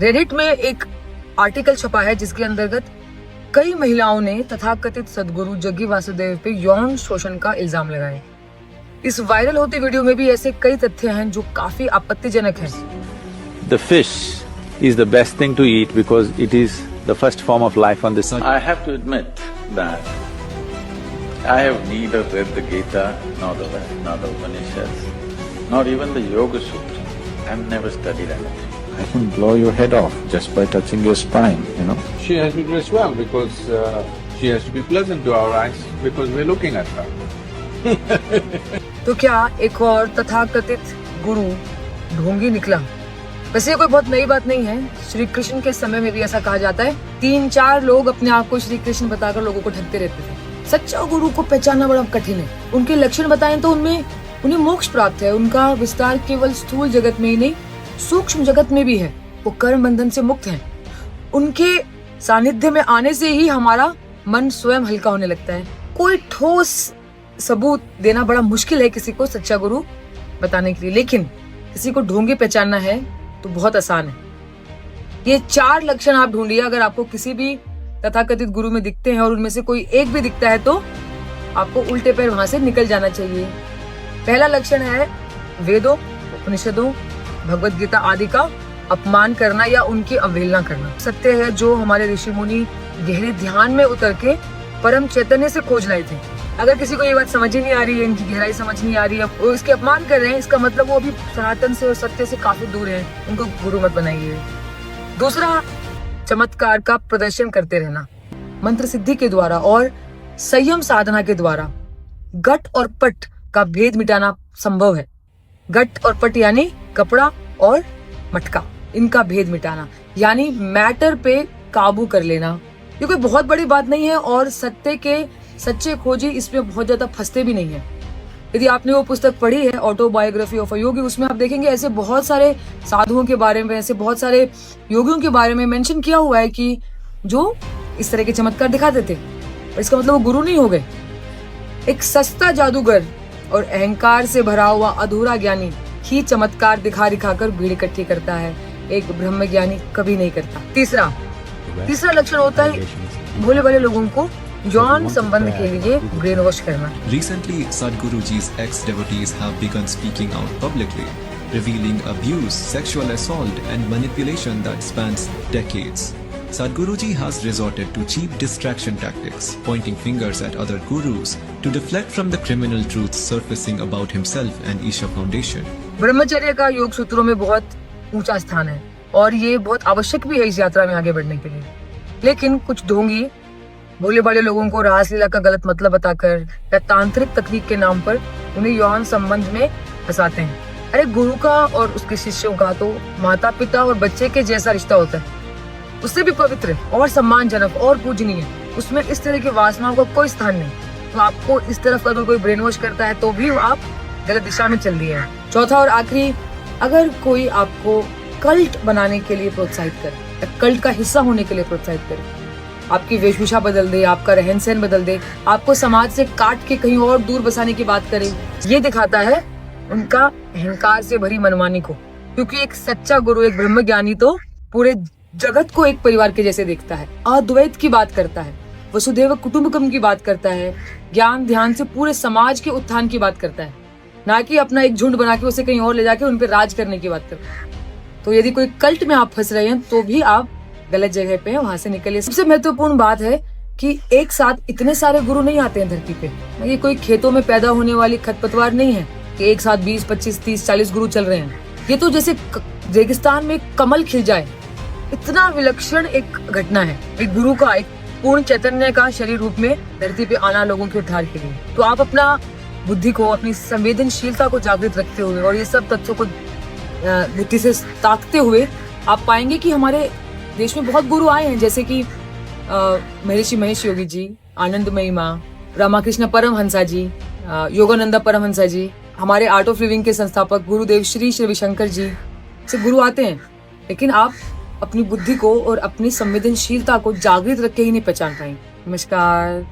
Reddit में एक article छपा है जिसके अंतर्गत कई महिलाओं ने तथाकथित सदगुरु जग्गी वासुदेव पे यौन शोषण का इल्जाम लगाया। इस वायरल होते वीडियो में भी ऐसे कई तथ्य हैं जो काफी आपत्तिजनक हैं। The fish is the best thing to eat because it is the first form of life on this earth. I have to admit that I have neither read the Gita, nor the Upanishads, nor even the Yoga Sutra. I've never studied anything. I can blow your head off just by touching your spine, you know. She has to dress well because she has to be pleasant to our eyes because we're looking at her. तो क्या एक और तथाकथित गुरु ढोंगी निकला? वैसे ये कोई बहुत नई बात नहीं है। श्री कृष्ण के समय में भी ऐसा कहा जाता है। 3-4 लोग अपने आप को श्री कृष्ण बताकर लोगों को ठगते रहते थे। सच्चा गुरु को पहचानना बड़ा कठिन है। उनके लक्षण बताएं तो उन्हें मोक्ष प्राप्त है। उनका विस्तार केवल स्थूल जगत में ही नहीं, सूक्ष्म जगत में भी है। वो कर्म बंधन से मुक्त हैं। उनके सानिध्य में आने से ही हमारा मन स्वयं हल्का होने लगता है। कोई ठोस सबूत देना बड़ा मुश्किल है किसी को सच्चा गुरु बताने के लिए, लेकिन किसी को ढोंगी पहचानना है तो बहुत आसान है। ये 4 लक्षण आप ढूंढिए। अगर आपको किसी भी तथाकथित गुरु में दिखते हैं और उनमें से कोई एक भी दिखता है तो आपको उल्टे पैर वहां से निकल जाना चाहिए। पहला लक्षण है वेदों, उपनिषदों, भगवत गीता आदि का अपमान करना या उनकी अवहेलना करना। सत्य है जो हमारे ऋषि मुनि गहरे ध्यान में उतर के परम चैतन्य से खोज लाए थे। अगर किसी को ये बात समझ ही नहीं आ रही है, इनकी गहराई समझ नहीं आ रही है, वो इसके अपमान कर रहे हैं, इसका मतलब वो अभी सनातन से और सत्य से काफी दूर है। उनको गुरु मत बनाइए। दूसरा, चमत्कार का प्रदर्शन करते रहना। मंत्र सिद्धि के द्वारा और संयम साधना के द्वारा गट और पट का भेद मिटाना संभव है। गट और पट यानी कपड़ा और मटका, इनका भेद मिटाना यानी मैटर पे काबू कर लेना। ये कोई बहुत बड़ी बात नहीं है और सत्य के सच्चे खोजी इसमें बहुत ज्यादा फंसते भी नहीं है। यदि आपने वो पुस्तक पढ़ी है ऑटोबायोग्राफी ऑफ अ योगी, उसमें आप देखेंगे ऐसे बहुत सारे साधुओं के बारे में, ऐसे बहुत सारे योगियों के बारे में मेंशन किया हुआ है कि जो इस तरह के चमत्कार दिखाते थे। इसका मतलब वो गुरु नहीं हो गए। एक सस्ता जादूगर और अहंकार से भरा हुआ अधूरा ज्ञानी ही चमत्कार दिखाकर भीड़ इकट्ठी करता है। एक ब्रह्म ज्ञानी कभी नहीं करता। तीसरा लक्षण होता है भोले भाले लोगों को यौन संबंध के लिए ब्रेन वॉश करना। Recently, Sadhguruji's ex-devotees have begun speaking out publicly, revealing abuse, sexual assault, and manipulation that spans decades. Sadhguruji has resorted to cheap distraction tactics, pointing fingers at other gurus to deflect from the criminal truths surfacing about himself and Isha Foundation. ब्रह्मचर्य का योग सूत्रों में बहुत ऊंचा स्थान है और ये बहुत आवश्यक भी है इस यात्रा में आगे बढ़ने के लिए। लेकिन कुछ ढोंगी भोले भाले लोगों को रासलीला का गलत मतलब बताकर या तांत्रिक तकनीक के नाम पर उन्हें यौन संबंध में फंसाते हैं। अरे गुरु का और उसके शिष्यों का तो माता पिता और बच्चे के जैसा रिश्ता होता है, उससे भी पवित्र और सम्मानजनक और पूजनीय। उसमें इस तरह की वासनाओं का कोई स्थान नहीं। तो आपको इस तरफ अगर कोई ब्रेन वॉश करता है तो भी आप गलत दिशा में चल दिए हैं। चौथा और आखिरी, अगर कोई आपको कल्ट बनाने के लिए प्रोत्साहित करे, कल्ट का हिस्सा होने के लिए प्रोत्साहित करे, आपकी वेशभूषा बदल दे, आपका रहन सहन बदल दे, आपको समाज से काट के कहीं और दूर बसाने की बात करे, ये दिखाता है उनका अहंकार से भरी मनमानी को। क्योंकि एक सच्चा गुरु, एक ब्रह्म ज्ञानी तो पूरे जगत को एक परिवार के जैसे देखता है, अद्वैत की बात करता है, वसुधैव कुटुंबकम की बात करता है, ज्ञान ध्यान से पूरे समाज के उत्थान की बात करता है, ना कि अपना एक झुंड बना के उसे कहीं और ले जाके उन पर राज करने की बात करता है। तो यदि कोई कल्ट में आप फंस रहे हैं तो भी आप गलत जगह पे हैं, वहां से निकलिए। सबसे महत्वपूर्ण बात है कि एक साथ इतने सारे गुरु नहीं आते हैं धरती पे। ये कोई खेतों में पैदा होने वाली खरपतवार नहीं है कि एक साथ 20, 25, 30, 40 गुरु चल रहे हैं। ये तो जैसे रेगिस्तान में कमल खिल जाए, इतना विलक्षण एक घटना है। एक गुरु का, एक पूर्ण चैतन्य का शरीर रूप में धरती पे आना लोगों के उद्धार के लिए। तो आप अपना बुद्धि को, अपनी संवेदनशीलता को जागृत रखते हुए और ये सब तथ्यों को बुद्धि से ताकते हुए आप पाएंगे कि हमारे देश में बहुत गुरु आए हैं, जैसे कि महर्षि महेश योगी जी, आनंदमयी माँ, रामाकृष्ण परमहंसा जी, योगानंदा परमहंसा जी, हमारे आर्ट ऑफ लिविंग के संस्थापक गुरुदेव श्री रविशंकर जी से गुरु आते हैं। लेकिन आप अपनी बुद्धि को और अपनी संवेदनशीलता को जागृत रख के ही नहीं पहचान पाएंगे। नमस्कार।